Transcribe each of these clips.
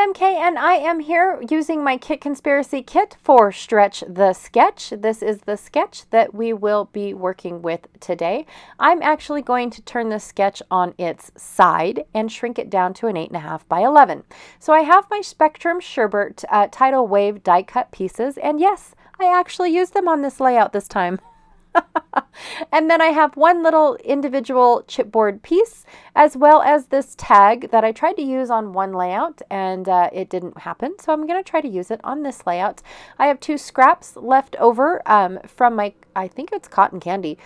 MK, and I am here using my Kit Conspiracy kit for Stretch the Sketch. This is the sketch that we will be working with today. I'm actually going to turn the sketch on its side and shrink it down to an 8.5 by 11. So I have my Spectrum Sherbet Tidal Wave die cut pieces, and yes, I actually used them on this layout this time. And then I have one little individual chipboard piece, as well as this tag that I tried to use on one layout and it didn't happen. So I'm going to try to use it on this layout. I have two scraps left over from my, I think it's cotton candy,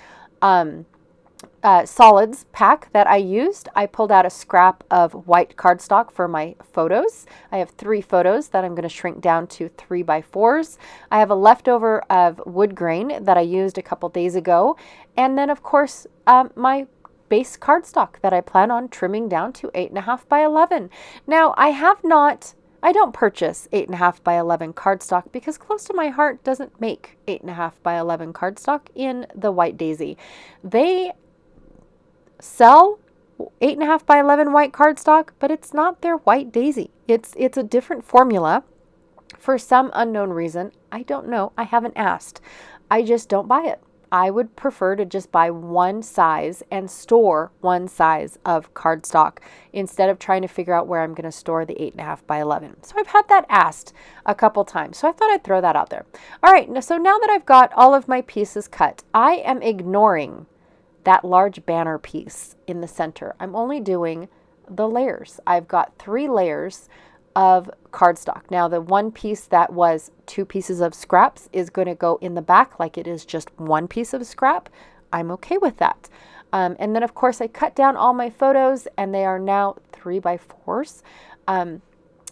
solids pack that I used. I pulled out a scrap of white cardstock for my photos. I have 3 photos that I'm going to shrink down to 3x4s. I have a leftover of wood grain that I used a couple days ago. And then of course, my base cardstock that I plan on trimming down to 8.5 by 11. Now I don't purchase 8.5 by 11 cardstock because close to my heart doesn't make 8.5 by 11 cardstock in the White Daisy. They sell 8.5 by 11 white cardstock, but it's not their White Daisy. It's a different formula for some unknown reason. I don't know. I haven't asked. I just don't buy it. I would prefer to just buy one size and store one size of cardstock instead of trying to figure out where I'm going to store the 8.5 by 11. So I've had that asked a couple times. So I thought I'd throw that out there. All right. So now that I've got all of my pieces cut, I am ignoring that large banner piece in the center. I'm only doing the layers. I've got 3 layers of cardstock. Now the one piece that was 2 pieces of scraps is going to go in the back like it is just one piece of scrap. I'm okay with that. And then of course I cut down all my photos and they are now 3x4s. I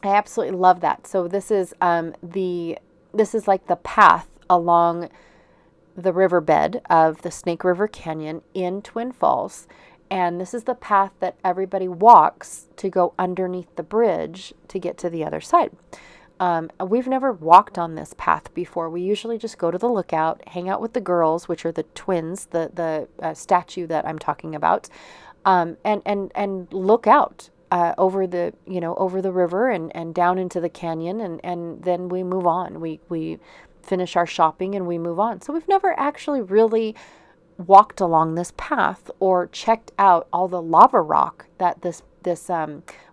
absolutely love that. So this is like the path along the riverbed of the Snake River Canyon in Twin Falls. And this is the path that everybody walks to go underneath the bridge to get to the other side. We've never walked on this path before. We usually just go to the lookout, hang out with the girls, which are the twins, the statue that I'm talking about, and look out over the river and down into the canyon, and then we move on. We finish our shopping and we move on. So we've never actually really walked along this path or checked out all the lava rock that this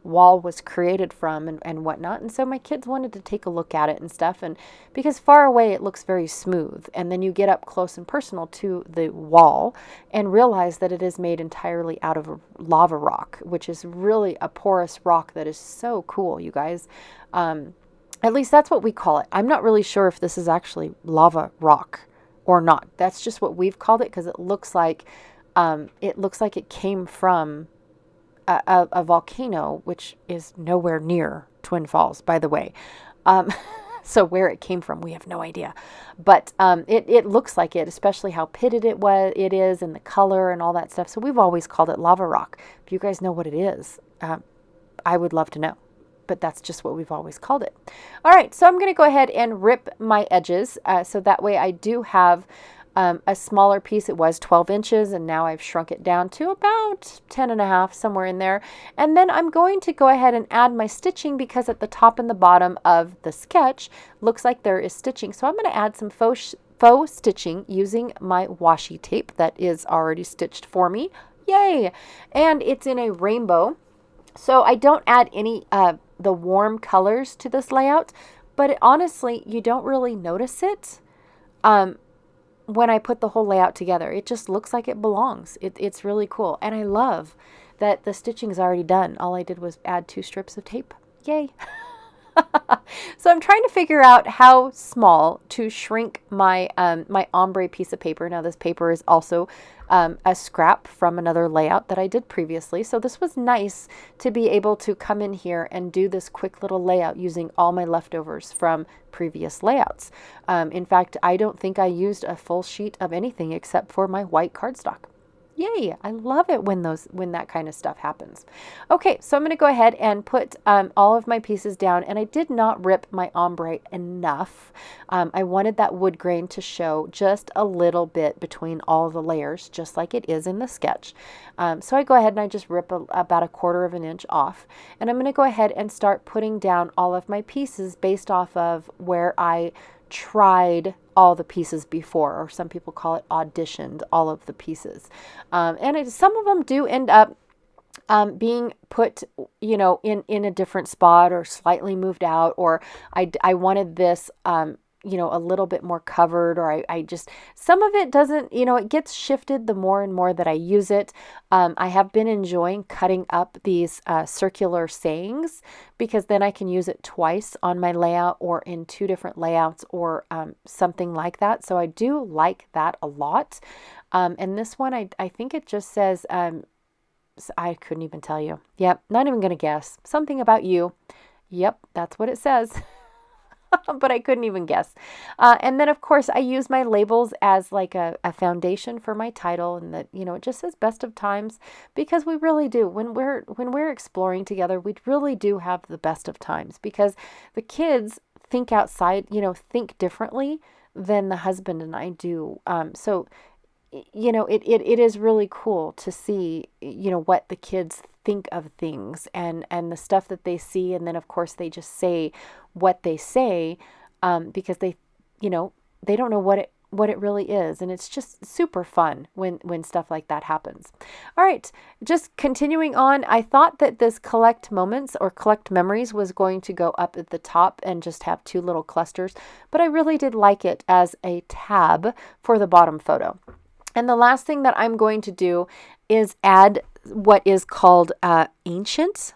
wall was created from and whatnot. And so my kids wanted to take a look at it and stuff. And because far away it looks very smooth, and then you get up close and personal to the wall and realize that it is made entirely out of lava rock, which is really a porous rock that is so cool, you guys. At least that's what we call it. I'm not really sure if this is actually lava rock or not. That's just what we've called it because it looks like it came from a volcano, which is nowhere near Twin Falls, by the way. So where it came from, we have no idea. But it looks like it, especially how pitted it is, and the color and all that stuff. So we've always called it lava rock. If you guys know what it is, I would love to know. But that's just what we've always called it. All right, so I'm going to go ahead and rip my edges so that way I do have a smaller piece. It was 12 inches and now I've shrunk it down to about 10.5, somewhere in there. And then I'm going to go ahead and add my stitching because at the top and the bottom of the sketch looks like there is stitching. So I'm going to add some faux stitching using my washi tape that is already stitched for me. Yay! And it's in a rainbow. So I don't add any the warm colors to this layout, but honestly, you don't really notice it when I put the whole layout together. It just looks like it belongs. It's really cool. And I love that the stitching is already done. All I did was add 2 strips of tape. Yay! So I'm trying to figure out how small to shrink my my ombre piece of paper. Now this paper is also a scrap from another layout that I did previously. So this was nice to be able to come in here and do this quick little layout using all my leftovers from previous layouts. In fact, I don't think I used a full sheet of anything except for my white cardstock. Yay, I love it when that kind of stuff happens. Okay, so I'm going to go ahead and put all of my pieces down, and I did not rip my ombre enough. I wanted that wood grain to show just a little bit between all the layers, just like it is in the sketch. So I go ahead and I just rip about 1/4 of an inch off, and I'm going to go ahead and start putting down all of my pieces based off of where I tried all the pieces before, or some people call it auditioned all of the pieces. Some of them do end up being put, in a different spot or slightly moved out, or I wanted this, a little bit more covered, or I just, some of it doesn't, it gets shifted the more and more that I use it. I have been enjoying cutting up these circular sayings, because then I can use it twice on my layout or in 2 different layouts, or something like that. So I do like that a lot. And this one, I think it just says, I couldn't even tell you. Yep, not even going to guess. Something about you. Yep, that's what it says. But I couldn't even guess. And then, of course, I use my labels as like a foundation for my title, and that, it just says Best of Times, because we really do. When we're exploring together, we really do have the best of times, because the kids think outside, think differently than the husband and I do. So it is really cool to see, what the kids think of things, and the stuff that they see. And then, of course, they just say what they say, because they don't know what it really is. And it's just super fun when stuff like that happens. All right, just continuing on. I thought that this collect moments or collect memories was going to go up at the top and just have 2 little clusters, but I really did like it as a tab for the bottom photo. And the last thing that I'm going to do is add what is called Ancient.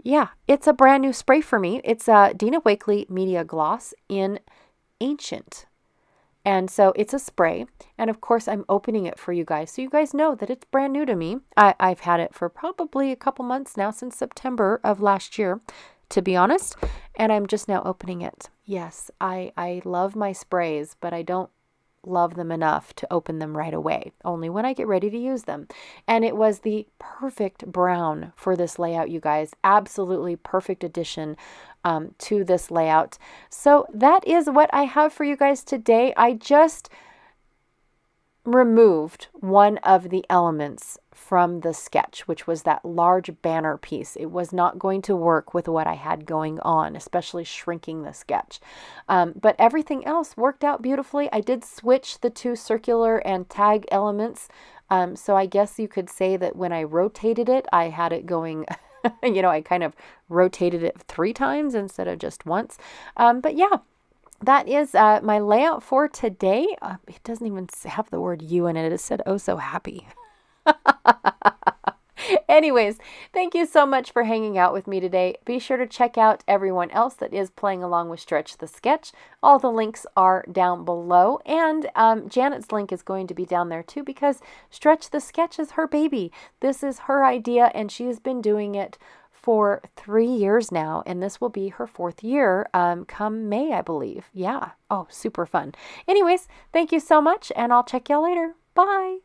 Yeah, it's a brand new spray for me. It's a Dina Wakley Media Gloss in Ancient. And so it's a spray. And of course, I'm opening it for you guys, so you guys know that it's brand new to me. I've had it for probably a couple months now, since September of last year, to be honest. And I'm just now opening it. Yes, I love my sprays, but I don't love them enough to open them right away, only when I get ready to use them. And it was the perfect brown for this layout, you guys. Absolutely perfect addition to this layout. So that is what I have for you guys today. I just removed one of the elements from the sketch, which was that large banner piece. It was not going to work with what I had going on, especially shrinking the sketch. But everything else worked out beautifully. I did switch the 2 circular and tag elements. So I guess you could say that when I rotated it, I had it going, I kind of rotated it 3 times instead of just once. But yeah. That is my layout for today. It doesn't even have the word you in it. It said, "Oh, so happy." Anyways, thank you so much for hanging out with me today. Be sure to check out everyone else that is playing along with Stretch the Sketch. All the links are down below, and Janet's link is going to be down there too, because Stretch the Sketch is her baby. This is her idea, and she has been doing it for 3 years now, and this will be her 4th year come May, I believe. Yeah. Oh, super fun. Anyways, thank you so much, and I'll check y'all later. Bye.